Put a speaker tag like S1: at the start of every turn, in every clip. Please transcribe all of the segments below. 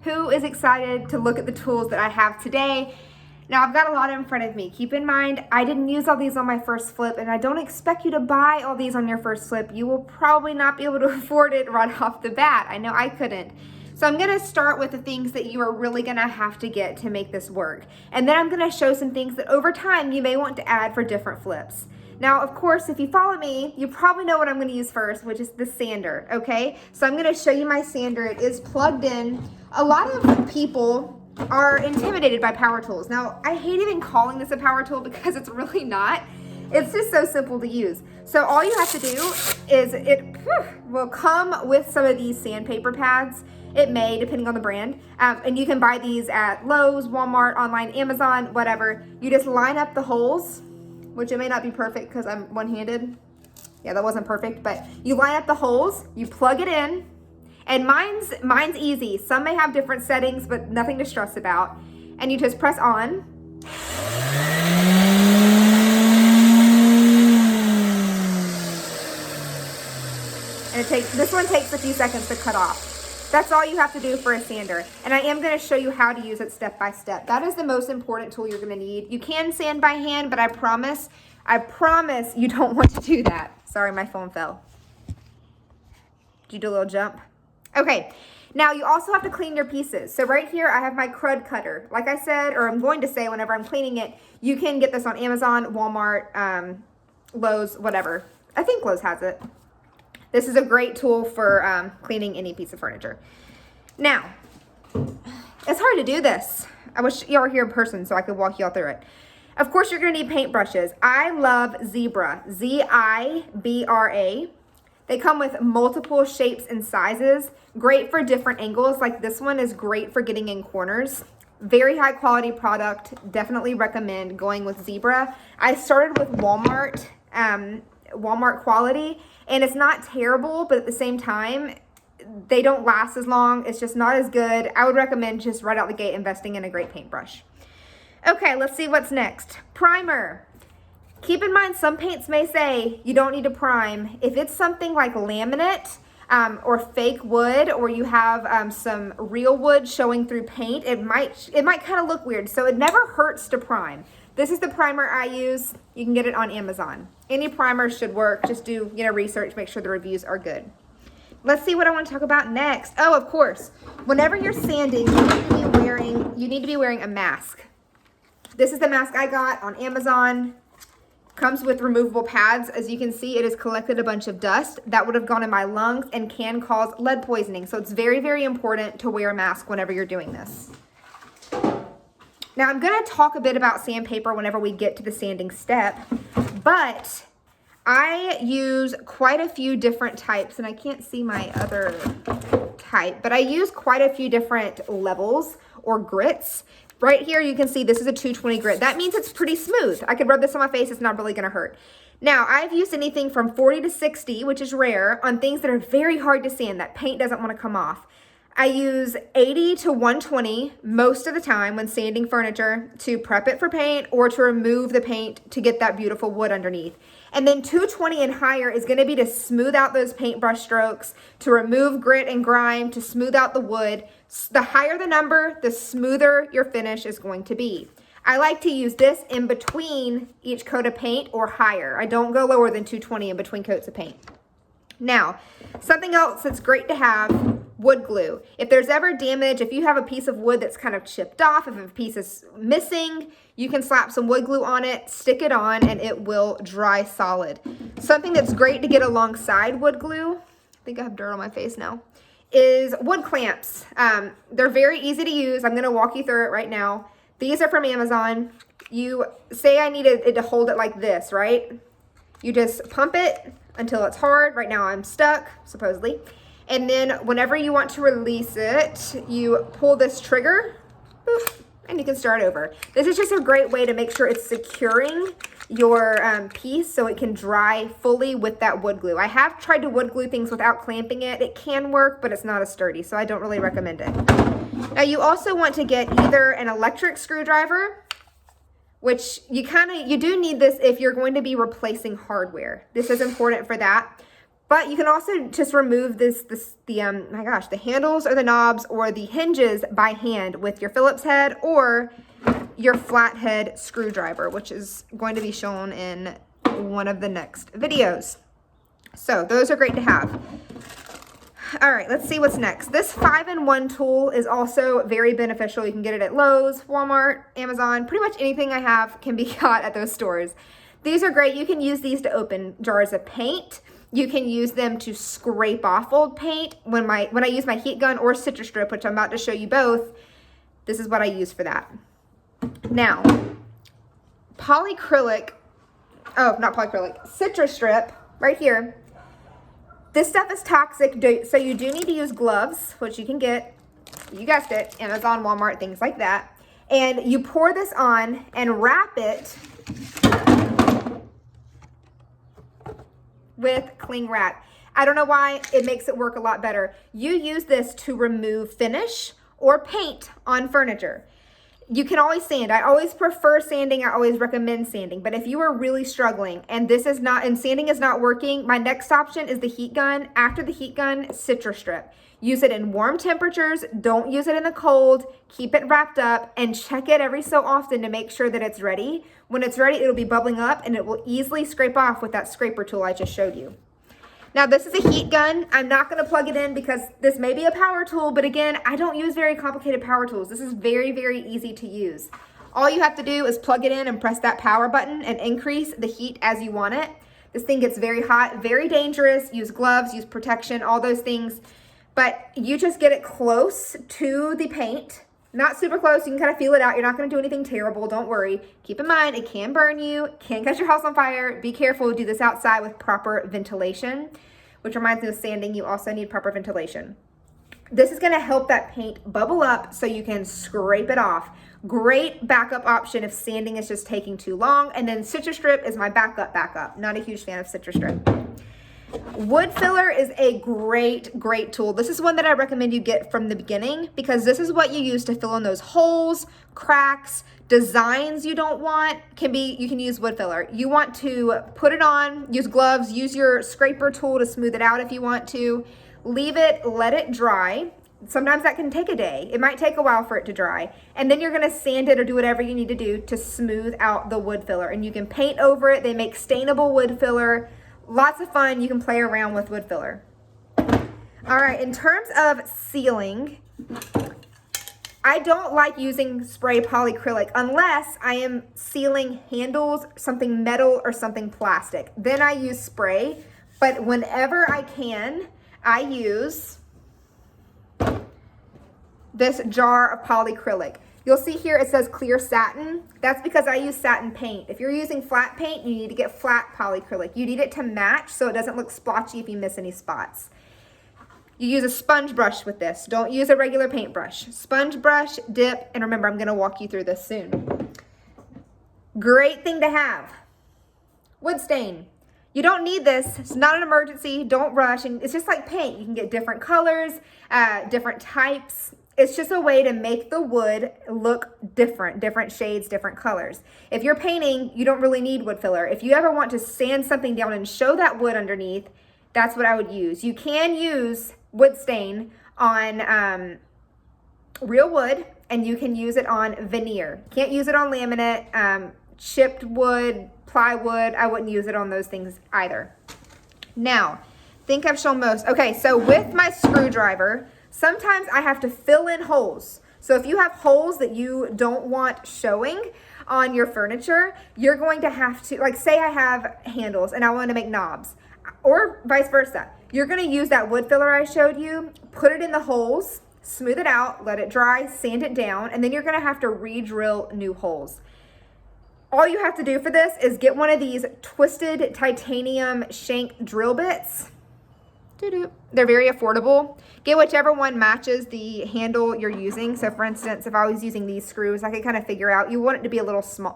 S1: Who is excited to look at the tools that I have today? Now I've got a lot in front of me. Keep in mind, I didn't use all these on my first flip, and I don't expect you to buy all these on your first flip. You will probably not be able to afford it right off the bat. I know I couldn't. So I'm gonna start with the things that you are really gonna have to get to make this work. And then I'm gonna show some things that over time you may want to add for different flips. Now, of course, if you follow me, you probably know what I'm gonna use first, which is the sander, okay? So I'm gonna show you my sander. It is plugged in. A lot of people are intimidated by power tools. Now, I hate even calling this a power tool because it's really not. It's just so simple to use. So all you have to do is it will come with some of these sandpaper pads. It may, depending on the brand. And you can buy these at Lowe's, Walmart, online, Amazon, whatever. You just line up the holes, which it may not be perfect because I'm one-handed. Yeah, that wasn't perfect, but you line up the holes, you plug it in, and mine's easy. Some may have different settings, but nothing to stress about. And you just press on. And this one takes a few seconds to cut off. That's all you have to do for a sander. And I am gonna show you how to use it step by step. That is the most important tool you're gonna need. You can sand by hand, but I promise you don't want to do that. Sorry, my phone fell. Did you do a little jump? Okay, now you also have to clean your pieces. So right here, I have my crud cutter. Like I said, or I'm going to say whenever I'm cleaning it, you can get this on Amazon, Walmart, Lowe's, whatever. I think Lowe's has it. This is a great tool for cleaning any piece of furniture. Now, it's hard to do this. I wish y'all were here in person so I could walk y'all through it. Of course, you're gonna need paintbrushes. I love Zebra, Z-I-B-R-A. They come with multiple shapes and sizes, great for different angles. Like this one is great for getting in corners. Very high quality product, definitely recommend going with Zebra. I started with Walmart quality, and it's not terrible, but at the same time, they don't last as long. It's just not as good. I would recommend just right out the gate investing in a great paintbrush. Okay, let's see what's next. Primer. Keep in mind, some paints may say you don't need to prime. If it's something like laminate or fake wood, or you have some real wood showing through paint, it might kind of look weird. So it never hurts to prime. This is the primer I use. You can get it on Amazon. Any primer should work. Just do research, make sure the reviews are good. Let's see what I want to talk about next. Oh, of course, whenever you're sanding, you need to be wearing a mask. This is the mask I got on Amazon. Comes with removable pads. As you can see, it has collected a bunch of dust that would have gone in my lungs and can cause lead poisoning. So it's very, very important to wear a mask whenever you're doing this. Now I'm gonna talk a bit about sandpaper whenever we get to the sanding step, but I use quite a few different types, and I can't see my other type, but I use quite a few different levels or grits. Right here, you can see this is a 220 grit. That means it's pretty smooth. I could rub this on my face, it's not really gonna hurt. Now, I've used anything from 40 to 60, which is rare, on things that are very hard to sand, that paint doesn't wanna come off. I use 80 to 120 most of the time when sanding furniture to prep it for paint or to remove the paint to get that beautiful wood underneath. And then 220 and higher is gonna be to smooth out those paintbrush strokes, to remove grit and grime, to smooth out the wood. The higher the number, the smoother your finish is going to be. I like to use this in between each coat of paint or higher. I don't go lower than 220 in between coats of paint. Now, something else that's great to have, wood glue. If there's ever damage, if you have a piece of wood that's kind of chipped off, if a piece is missing, you can slap some wood glue on it, stick it on, and it will dry solid. Something that's great to get alongside wood glue, I think I have dirt on my face now, is wood clamps. They're very easy to use. I'm gonna walk you through it right now. These are from Amazon. You say I needed it to hold it like this, right? You just pump it until it's hard. Right now I'm stuck, supposedly. And then whenever you want to release it, you pull this trigger, boop, and you can start over. This is just a great way to make sure it's securing your piece so it can dry fully with that wood glue. I have tried to wood glue things without clamping it. It can work, but it's not as sturdy, so I don't really recommend it. Now you also want to get either an electric screwdriver, which you do need this if you're going to be replacing hardware. This is important for that. But you can also just remove the handles or the knobs or the hinges by hand with your Phillips head or your flathead screwdriver, which is going to be shown in one of the next videos. So those are great to have. All right, let's see what's next. This 5-in-1 tool is also very beneficial. You can get it at Lowe's, Walmart, Amazon, pretty much anything I have can be got at those stores. These are great. You can use these to open jars of paint. You can use them to scrape off old paint. When I use my heat gun or citrus strip, which I'm about to show you both, this is what I use for that. Now, citrus strip right here. This stuff is toxic, so you do need to use gloves, which you can get, you guessed it, Amazon, Walmart, things like that. And you pour this on and wrap it with cling wrap. I don't know why, it makes it work a lot better. You use this to remove finish or paint on furniture. You can always sand. I always prefer sanding. I always recommend sanding. But if you are really struggling and sanding is not working, my next option is the heat gun. After the heat gun, citrus strip. Use it in warm temperatures. Don't use it in the cold. Keep it wrapped up and check it every so often to make sure that it's ready. When it's ready, it'll be bubbling up and it will easily scrape off with that scraper tool I just showed you. Now this is a heat gun. I'm not going to plug it in because this may be a power tool, but again, I don't use very complicated power tools. This is very, very easy to use. All you have to do is plug it in and press that power button and increase the heat as you want it. This thing gets very hot, very dangerous. Use gloves, use protection, all those things. But you just get it close to the paint. Not super close, you can kind of feel it out. You're not gonna do anything terrible, don't worry. Keep in mind, it can burn you, can catch your house on fire. Be careful, do this outside with proper ventilation, which reminds me of sanding, you also need proper ventilation. This is gonna help that paint bubble up so you can scrape it off. Great backup option if sanding is just taking too long. And then citrus strip is my backup. Not a huge fan of citrus strip. Wood filler is a great tool. This is one that I recommend you get from the beginning because this is what you use to fill in those holes, cracks, designs you don't want. You can use wood filler. You want to put it on, use gloves, use your scraper tool to smooth it out if you want to. Leave it, let it dry. Sometimes that can take a day. It might take a while for it to dry. And then you're gonna sand it or do whatever you need to do to smooth out the wood filler. And you can paint over it. They make stainable wood filler. Lots of fun. You can play around with wood filler. All right, in terms of sealing, I don't like using spray polyacrylic unless I am sealing handles, something metal or something plastic. Then I use spray, but whenever I can, I use this jar of polyacrylic. You'll see here it says clear satin. That's because I use satin paint. If you're using flat paint, you need to get flat polyacrylic. You need it to match so it doesn't look splotchy if you miss any spots. You use a sponge brush with this. Don't use a regular paintbrush. Sponge brush, dip, and remember, I'm gonna walk you through this soon. Great thing to have. Wood stain. You don't need this. It's not an emergency. Don't rush. And it's just like paint. You can get different colors, different types. It's just a way to make the wood look different shades, different colors. If you're painting, you don't really need wood filler. If you ever want to sand something down and show that wood underneath, that's what I would use. You can use wood stain on real wood, and you can use it on veneer. Can't use it on laminate, chipped wood, plywood. I wouldn't use it on those things either. Now, think I've shown most. Okay, so with my screwdriver, sometimes I have to fill in holes. So if you have holes that you don't want showing on your furniture, you're going to have to, like say I have handles and I want to make knobs, or vice versa. You're going to use that wood filler I showed you, put it in the holes, smooth it out, let it dry, sand it down, and then you're going to have to re-drill new holes. All you have to do for this is get one of these twisted titanium shank drill bits. They're very affordable. Get whichever one matches the handle you're using. So for instance, if I was using these screws, I could kind of figure out, you want it to be a little small,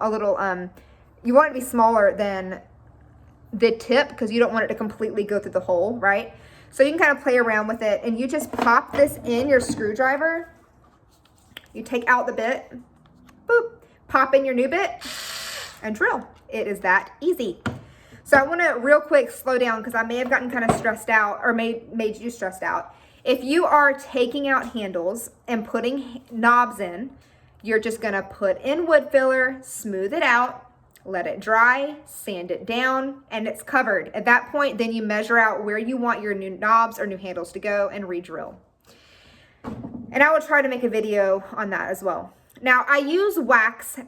S1: you want it to be smaller than the tip because you don't want it to completely go through the hole, right? So you can kind of play around with it and you just pop this in your screwdriver. You take out the bit, boop, pop in your new bit and drill. It is that easy. So I want to real quick slow down because I may have gotten kind of stressed out or made you stressed out. If you are taking out handles and putting knobs in, you're just going to put in wood filler, smooth it out, let it dry, sand it down, and it's covered. At that point, then you measure out where you want your new knobs or new handles to go and re-drill. And I will try to make a video on that as well. Now, I use wax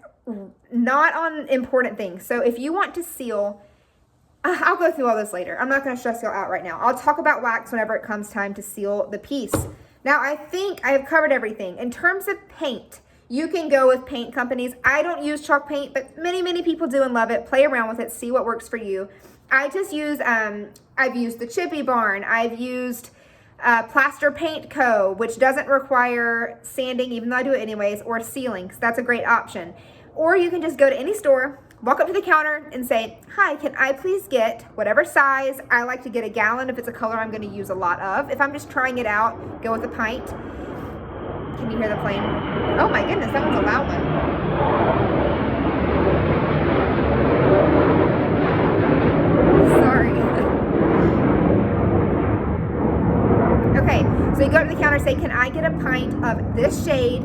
S1: not on important things. So if you want to seal, I'll go through all this later. I'm not going to stress y'all out right now. I'll talk about wax whenever it comes time to seal the piece. Now, I think I have covered everything. In terms of paint, you can go with paint companies. I don't use chalk paint, but many people do and love it. Play around with it, see what works for you. I just use, I've used the Chippy Barn. I've used Plaster Paint Co., which doesn't require sanding, even though I do it anyways, or sealing, because that's a great option. Or you can just go to any store, walk up to the counter and say, hi, can I please get whatever size? I like to get a gallon if it's a color I'm going to use a lot of. If I'm just trying it out, go with a pint. Can you hear the plane? Oh my goodness, that one's a loud one. Sorry. Okay, so you go to the counter and say, can I get a pint of this shade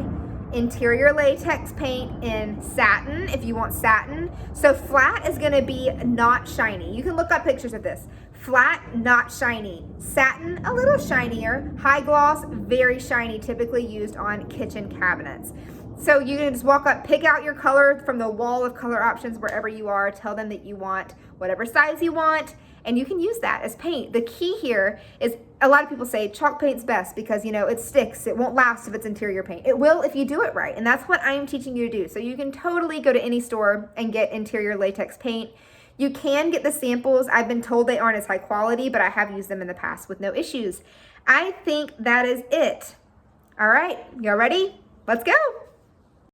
S1: interior latex paint in satin, if you want satin. So flat is going to be not shiny. You can look up pictures of this. Flat, not shiny. Satin, a little shinier. High gloss, very shiny, typically used on kitchen cabinets. So you can just walk up, pick out your color from the wall of color options wherever you are. Tell them that you want whatever size you want, and you can use that as paint. The key here is, a lot of people say chalk paint's best because, you know, it sticks. It won't last if it's interior paint. It will if you do it right, and that's what I am teaching you to do. So you can totally go to any store and get interior latex paint. You can get the samples. I've been told they aren't as high quality, but I have used them in the past with no issues. I think that is it. All right, y'all ready? Let's go.